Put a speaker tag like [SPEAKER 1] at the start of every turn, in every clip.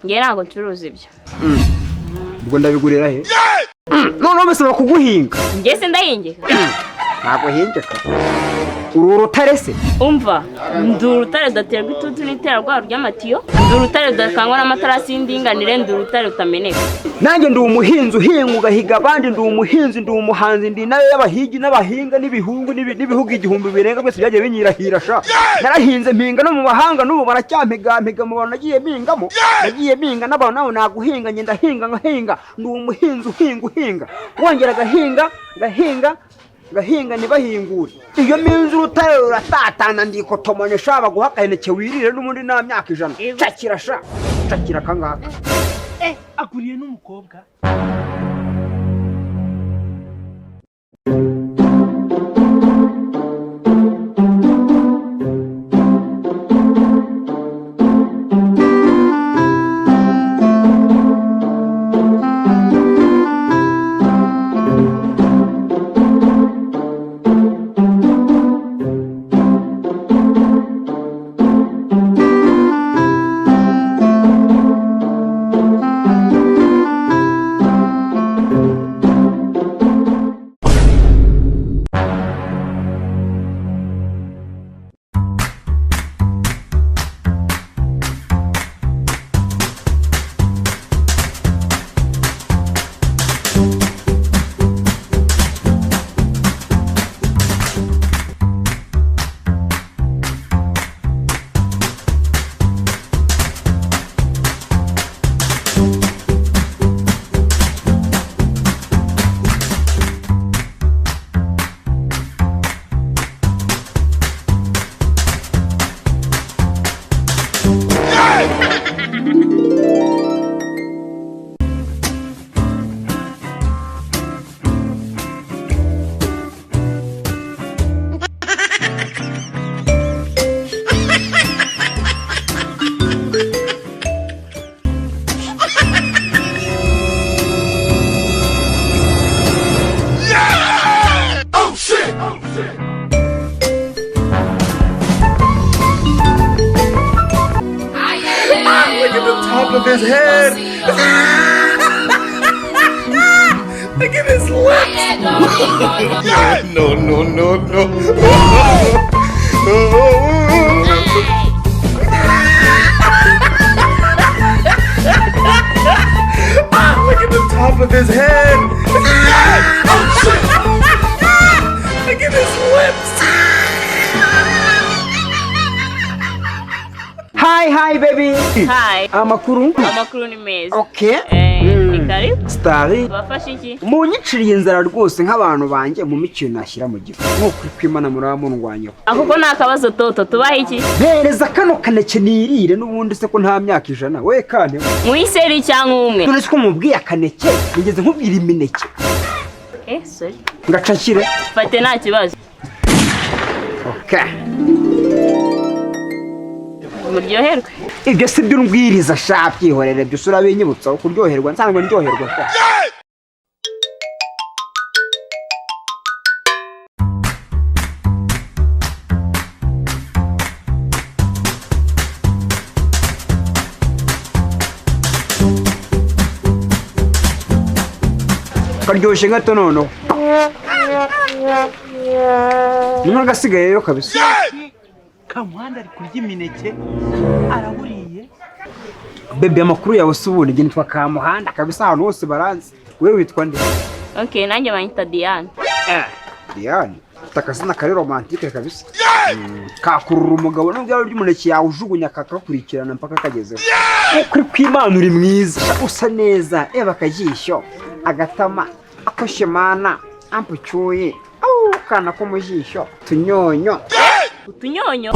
[SPEAKER 1] Nge ntabwo ncuruza ibyo.
[SPEAKER 2] Ubwo ndabigurira he? None basaba kuguhinga.
[SPEAKER 1] Nge se ndahingika.
[SPEAKER 2] Ntabwo hingika. Uru rutare se?
[SPEAKER 1] Umva, nduru rutare daterwa itutu n'iterwa ry'amatiyo. Nduru rutare dakangwa n'amatarasi y'indinganire, nduru rutare utameneka.
[SPEAKER 2] Nanjye ndi umuhinzi uhinga ugahiga abandi, ndi umuhinzi, ndi umuhanzi, ndi nayo y'abahigi n'abahinga n'ibihungu n'ibihugu igihumbi birenga byose byagiye binyirahira sha. Narahinze mpinga no mu bahanga n'ubu baracyampiga mu bantu nagiye mpingamo. Nagiye mpinga n'abantu nawe naguhinga ngenda hinga ngahinga. Ndi umuhinzi uhinga. Wongera gahinga ntibahingure. Iyo minzu urutare ruratatana ndikotomanya shaba guhakayeneke wirire n'umundi nta myaka 100. Cakira sha. Cakira kangaka.
[SPEAKER 3] Aguriye n'umukobwa.
[SPEAKER 4] Of his head. Look at his lips. No. Look at the top of his head. Oh shit. Look at his lips.
[SPEAKER 2] Hi baby.
[SPEAKER 1] Hi.
[SPEAKER 2] Amakuru
[SPEAKER 1] ni meza.
[SPEAKER 2] Okay.
[SPEAKER 1] Ni karibu.
[SPEAKER 2] Stari.
[SPEAKER 1] Bafashe iki?
[SPEAKER 2] Munyiciriye inzara rwose nk'abantu banjye mu mikino nashyira mu gifu. Nko kwimana muramo ndwanyeho.
[SPEAKER 1] Ahubwo nakabazo toto tubahe iki?
[SPEAKER 2] Bereza kano kaneke nirire n'ubundi se ko nta myaka 100. We kane.
[SPEAKER 1] Mwiseri cyangwa umwe.
[SPEAKER 2] None ko mubwiye akaneke nigeze nkubwira imineke.
[SPEAKER 1] Sorry.
[SPEAKER 2] Ngacakire.
[SPEAKER 1] Fate nta kibazo.
[SPEAKER 2] Okay.
[SPEAKER 1] Muryoherwe.
[SPEAKER 2] Ibyo si byo umbwiriza shapye horere byo sura binyibutsa kuryoherwa nsanzwe ndyoherwa ko. Karyoshye gato nono. Numa gasigaye yo kabisa.
[SPEAKER 3] Kamuhanda ari kurya imineke araburiye.
[SPEAKER 2] Bebe amakuru yawe subune nge nitwa Kamuhanda kabisa ahantu hose baranzi. Wewe witwa nde?
[SPEAKER 1] Okay, nanjye banyita Diane.
[SPEAKER 2] Diane. Takasina kare romantique kabisa. Kakurura umugabo n'ubwo ry'umuneke yawe ujugunya kakakurikirana mpaka kagezeho. Kuri kwimana uri mwiza usa neza bakajisho agatama akoshemana ampucuye kana ko mujisho tunyonyo.
[SPEAKER 1] Utunyonyo?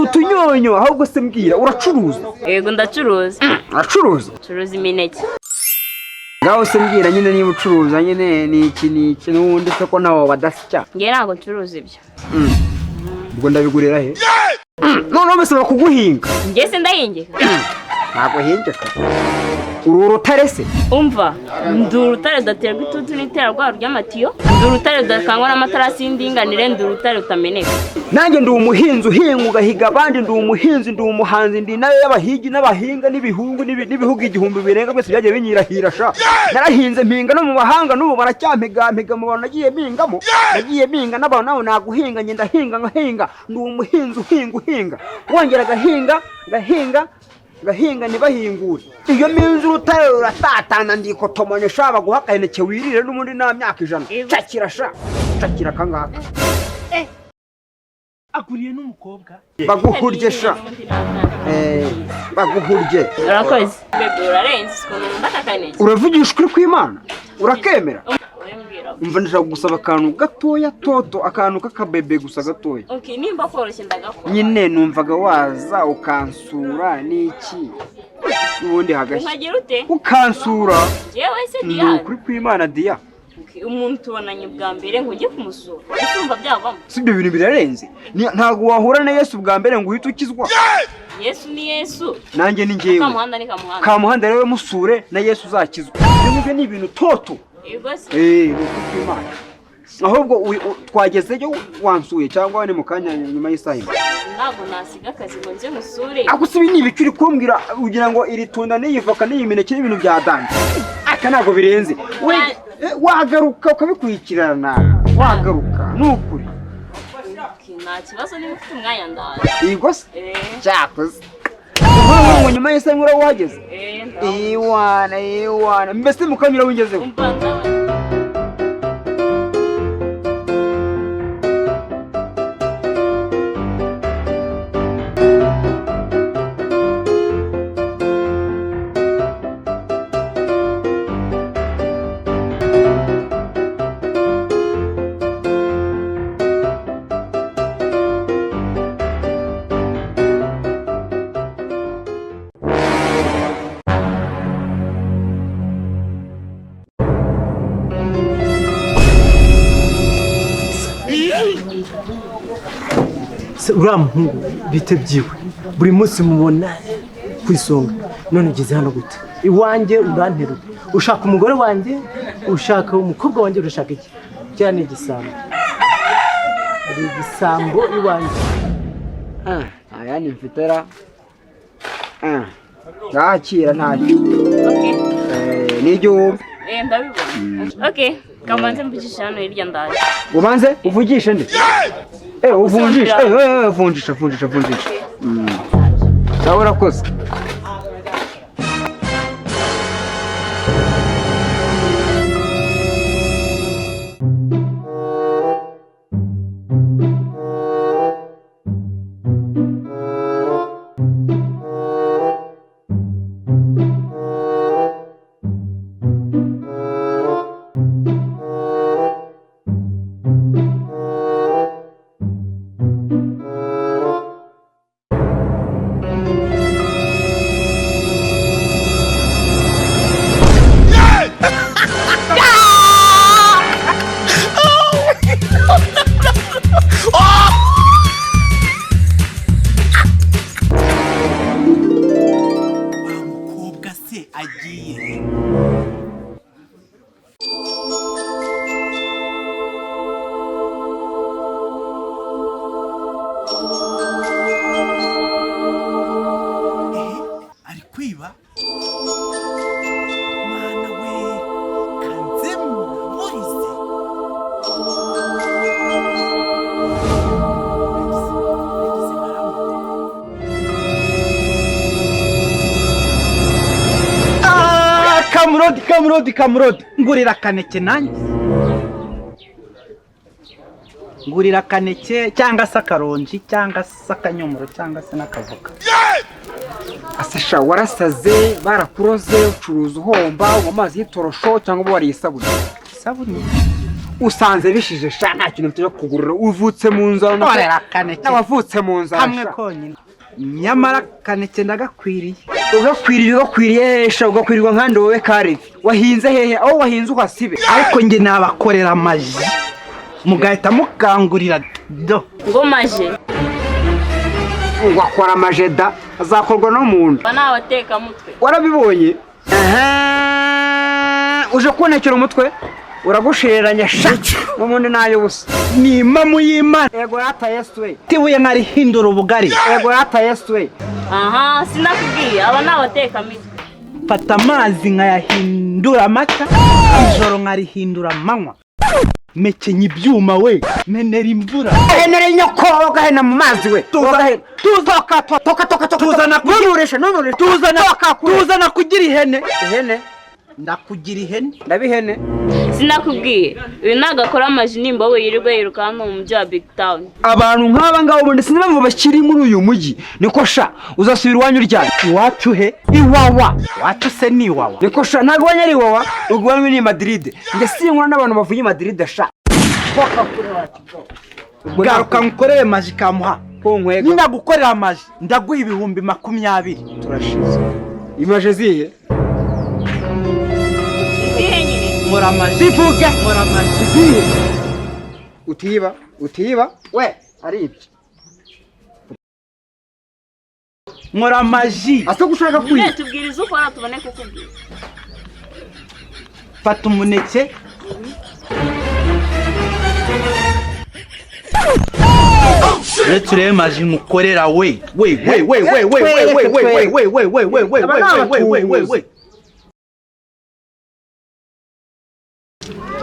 [SPEAKER 2] Utunyonyo ahubwo se mbwira uracuruza?
[SPEAKER 1] Yego ndacuruza.
[SPEAKER 2] Acuruza?
[SPEAKER 1] Curuza imineke.
[SPEAKER 2] Ngaho se mbwira nyine niba ucuruza nyine ni iki n'ubundi se ko nawo badasya.
[SPEAKER 1] Nge ntabwo ncuruza ibyo.
[SPEAKER 2] Ubwo ndabigurira he? None basaba kuguhinga.
[SPEAKER 1] Nge se ndahingika.
[SPEAKER 2] Ntabwo hingika. uru rutare se
[SPEAKER 1] umva ndi urutare rudaterwa itutu n'iterabwoba ry'amatiyo ndi urutare rudakangwa n'amatarasi y'indinganire ndi urutare rutameneka
[SPEAKER 2] nanjye ndi umuhinzi uhinga ugahiga abandi ndi umuhinzi ndi umuhanzi ndi nayo y'abahigi n'abahinga n'ibihungu n'ibihugu igihumbi birenga byose byagiye binyirahira sha narahinze mpinga no mu mahanga n'ubu baracyampiga mu bantu nagiye mpinga n'abantu nawe naguhinga ngenda ngahinga ndi umuhinzi uhinga wongera gahinga ntibahingure iyo minsi urutare ruratatana ndikotomanya shaba guha akaheneke wirire n'ubundi nta myaka 100 cakira kangaka
[SPEAKER 3] aguriye n'umukobwa
[SPEAKER 2] baguhurye sha baguhurye
[SPEAKER 1] urakoze bebe urarenze ukuntu ndakakanije
[SPEAKER 2] uravugisha ukuri kw'Imana urakemera umva ndashaka gusaba akantu gatoya toto akantu k'akabebe gusa gatoya
[SPEAKER 1] okay nimba koroshye ndagakora
[SPEAKER 2] nyine numvaga waza ukansura n'iki ubundi hagashya
[SPEAKER 1] nkagira ute
[SPEAKER 2] ukansura
[SPEAKER 1] jewe se Diane
[SPEAKER 2] ukuri kw'Imana Dia
[SPEAKER 1] umuntu tubonanye bwa mbere ngo ujye kumusura usumva byavamo
[SPEAKER 2] sibyo bintu birarenze ntago wahura na Yesu bwa mbere ngo uhite ukizwa
[SPEAKER 1] Yesu ni Yesu
[SPEAKER 2] nanjye ni ngewe kamuhanda rero musure na Yesu uzakizwa ibyo ni ibintu toto ahubwo twagezeyo wansuye cyangwa ni mu kanya nyuma y'isaha
[SPEAKER 1] ntabwo nasiga akazi ngo nze musure
[SPEAKER 2] ako sibi ni ibicuri kumbwira kugira ngo iri tunda n'iyivoka n'iyimineke n'ibintu bya danje aka ntabwo birenze wagaruka ukabikurikirana wagaruka nukuri
[SPEAKER 1] nta kibazo niba ufite umwanya ndaje
[SPEAKER 2] yego se cyakoze ngo nyuma y'isaha nkura wageze iwana mbese mukanyura wingezeho
[SPEAKER 5] uriya muhungu bitebyiwe buri munsi mubona ku isonga none ugeze hano gute iwanjye uranterura ushaka umugore wanjye ushaka umukobwa wanjye urashaka iki cyane ni igisambo ari igisambo iwanjye
[SPEAKER 2] aya ni mfitera ngakira ntacyo n'ibyo wumva
[SPEAKER 1] ndabibona okay kamanze mvugisha hano hirya ndaje
[SPEAKER 2] ubanze uvugishe nde uvunjisha vunjisha sawa urakoze
[SPEAKER 3] ari kwiba mana we kanzemu burize
[SPEAKER 5] kamurodi ngurira kaneke nanjye ngurira kaneke cyangwa se akaronji cyangwa se akanyomoro cyangwa se n'akavoka
[SPEAKER 2] asasha warasaze barakuroze ucuruza uhomba mu mazi y'itorosho cyangwa wari isabuni usanze bishije sha nta kintu cyo kugurira uvutse mu nzano
[SPEAKER 5] ngurira kaneke
[SPEAKER 2] n'abavutse mu nzano
[SPEAKER 5] hamwe konyine nyamara kaneke ndagakwiriye
[SPEAKER 2] ugakwiriye sha ugakwirirwa nkandi wowe karevi wahinze hehe aho wahinze uhasibe
[SPEAKER 5] ariko nge nabakorera maji mugahita mukangurira do
[SPEAKER 1] ngo maje
[SPEAKER 2] wakora majeda azakorwa no muntu
[SPEAKER 1] nabateka mutwe
[SPEAKER 2] warabibonye uje kunekera umutwe uragushereranya sha n'ubundi nayo busa
[SPEAKER 5] ni imamu y'Imana.
[SPEAKER 2] yego yata Yesu we
[SPEAKER 5] Tibuye nkarihindura ubugari.
[SPEAKER 2] yego yata Yesu we
[SPEAKER 1] aha sinakubwiye aba ni abatekamitwe.
[SPEAKER 5] Fata amazi nkayahindura amata, ijoro nkarihindura amanywa. Mekenya ibyuma we, menera imvura.
[SPEAKER 2] henere nyoko ugahena mu mazi we
[SPEAKER 5] Tuzana kugira ihene.
[SPEAKER 2] ihene
[SPEAKER 5] Ndakugira ihene.
[SPEAKER 2] ndabihene
[SPEAKER 1] Sinakubwiye uyu ntabwo akora amaji nimba we yirirwa yiruka hano mu mujyi wa Big Town.
[SPEAKER 2] abantu nk'aba ngabo ubundi sinzi impamvu bakiri muri uyu mujyi niko sha uzasubira iwanyu ryari
[SPEAKER 5] Iwacu he?
[SPEAKER 2] iwawa
[SPEAKER 5] Iwacu se ni iwawa.
[SPEAKER 2] niko sha ntabwo wanya ari iwawa ubwo wanywe ni Madrid njye sinkura n'abantu bavuye i Madrid sha
[SPEAKER 5] Garuka ngukorere maji kamuha.
[SPEAKER 2] nkwega
[SPEAKER 5] Ninagukorera maji ndaguha 20,000.
[SPEAKER 2] turashize imaje zihe
[SPEAKER 1] Izihe nyine?
[SPEAKER 5] Nkora maji.
[SPEAKER 2] zivuge
[SPEAKER 5] Nkora maji.
[SPEAKER 2] zihe utiba we ari ibyo
[SPEAKER 5] Nkora maji.
[SPEAKER 2] ase gushaka
[SPEAKER 1] Nyine
[SPEAKER 2] kwiga
[SPEAKER 1] tubwiriza ukora tubone kukubwira.
[SPEAKER 5] Fata umuneke. Turebe maji mukorera we.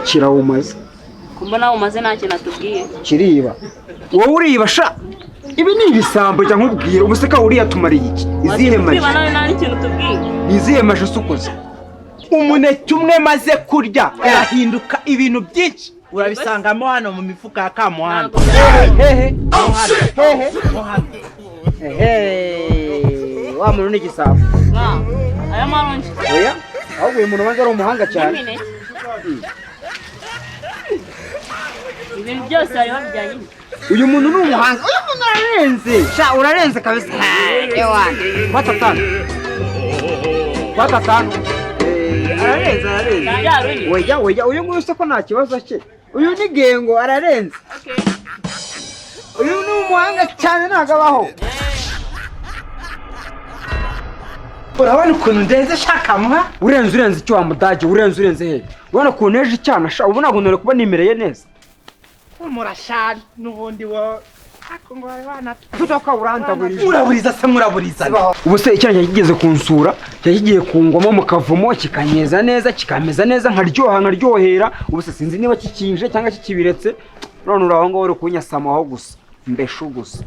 [SPEAKER 2] kirawumaze
[SPEAKER 1] Kumbona umaze nta kintu atubwiye.
[SPEAKER 2] kiriba wowe uriba sha ibi ni ibisambo cyangwa nkubwira umuseka uriya tumariye iki izihe maji
[SPEAKER 1] Kwiba nawe nta n'ikintu tubwiye.
[SPEAKER 2] izihe maji usukoze
[SPEAKER 5] Umuneke umwe maze kurya arahinduka ibintu byinshi. Urabisangamo hano mu mifuka ya kamuhanda.
[SPEAKER 2] hehe wa muntu ni igisambo
[SPEAKER 1] Aya maronji.
[SPEAKER 2] oya ahubwo uyu muntu ubanza ari umuhanga cyane
[SPEAKER 1] Imineke. Ibintu byose hariho bijyanye.
[SPEAKER 2] uyu muntu ni umuhanga uyu muntu ararenze sha urarenze kabisa ewa watatanu ararenze
[SPEAKER 1] Ndaruye.
[SPEAKER 2] weya uyu nguyu se ko nta kibazo cye uyu ni gengo ararenze
[SPEAKER 1] Okay.
[SPEAKER 2] uyu ni umuhanga cyane ntabwo abaho
[SPEAKER 5] Urabona ukuntu ndeze shaka muha?
[SPEAKER 2] urenze icyo wa mudage urenze he ubona ukuntu ejo icyana sha ubu ntabwo nari kuba nimereye neza
[SPEAKER 5] Murashari n'ubundi wo akongo bana.
[SPEAKER 2] kutoka urantagurije
[SPEAKER 5] Muraburiza se muraburiza.
[SPEAKER 2] ubu se icyana kigeze kunsura cyagiye kungwamo mu kavumo kikanyeza neza kikameza neza nkaryohera ubu se sinzi niba kikinje cyangwa kikibiretse none uraho ngo uri kunyasamaho gusa mbeshu gusa